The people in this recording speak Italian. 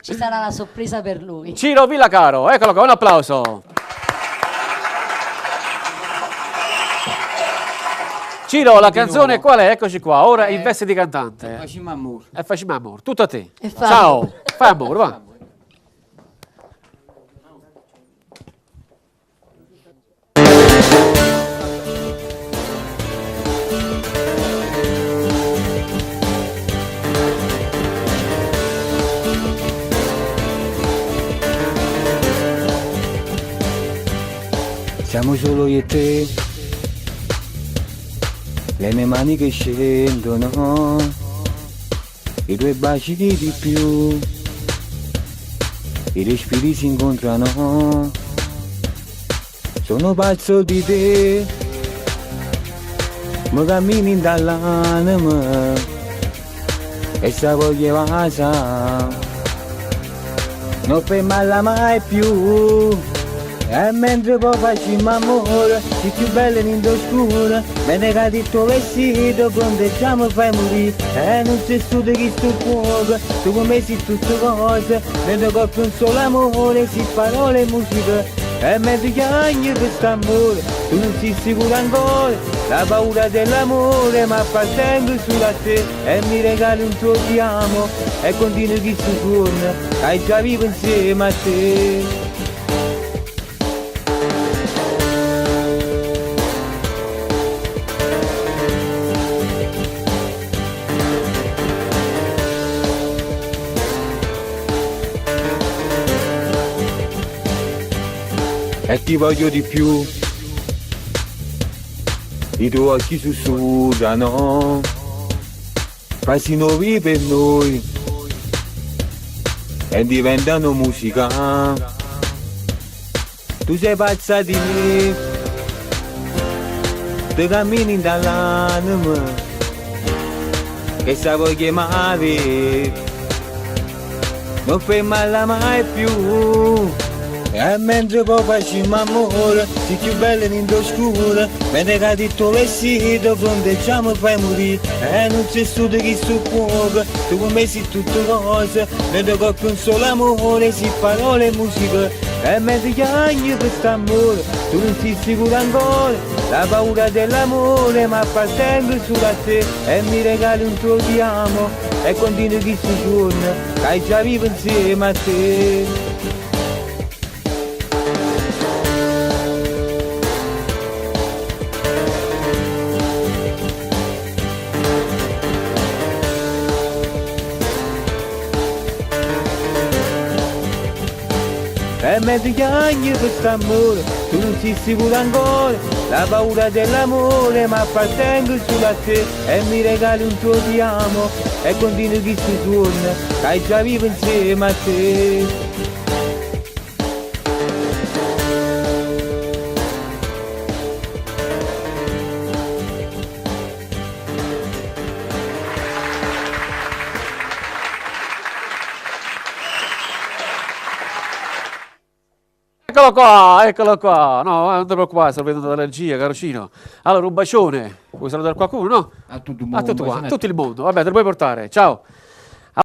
ci sarà la sorpresa per lui. Ciro Villacaro, eccolo qua, un applauso. Ciro, la canzone qual è? Eccoci qua, ora in veste di cantante. Facciamo amore. Facciamo amore, tutto a te. E fai. Ciao, fai amore, va. Siamo solo io e te, le mie mani che scendono, i tuoi baci di più, i respiri si incontrano, sono pazzo di te, mi cammini dall'anima e sta voglia passa, non fermarla mai più. E mentre poi facciamo amore, sei più bella in oscura, me ne cadi il tuo vestito, fronteggiamo fai morire, e non sei studio che sto fuoco, tu come sei tutte cose, nel tuo corpo un solo amore, si parole e musica, e mentre chiagni per st'amore, tu non sei sicuro ancora, la paura dell'amore, ma appartengo solo a te, e mi regali un tuo ti amo, e continui chi si torna, hai già vivo insieme a te. E ti voglio di più, i tuoi occhi sussurrano, quasi nuovi per noi, e diventano musica, tu sei pazza di me, ti cammini dall'anima, che sa vuoi chiamare, non fermarla mai più. E mentre poi facciamo amore, sei più bella in oscura, me ne cadi il tuo vestito, fronteggiamo fai morire, e non c'è studio che sto fuoco, tu come sei tutte cose, nel tuo corpo un solo amore, si parole e musica, e mentre chiagni per st'amore, tu non sei sicuro ancora, la paura dell'amore, ma appartengo solo a te, e mi regali un tuo ti amo, e continui chi si giorna, che hai già vivo insieme a te. E mentre chiagni per st'amore, tu non sei sicuro ancora, la paura dell'amore, ma appartengo solo a te, e mi regali un tuo ti amo, e continui chi si torna, che hai già vivo insieme a te. Eccolo qua, no, non ti preoccupare, sto vedendo l'allergia, carocino. Allora, un bacione, vuoi salutare qualcuno, no? A tutto il A tutto il mondo, vabbè, te lo puoi portare, ciao.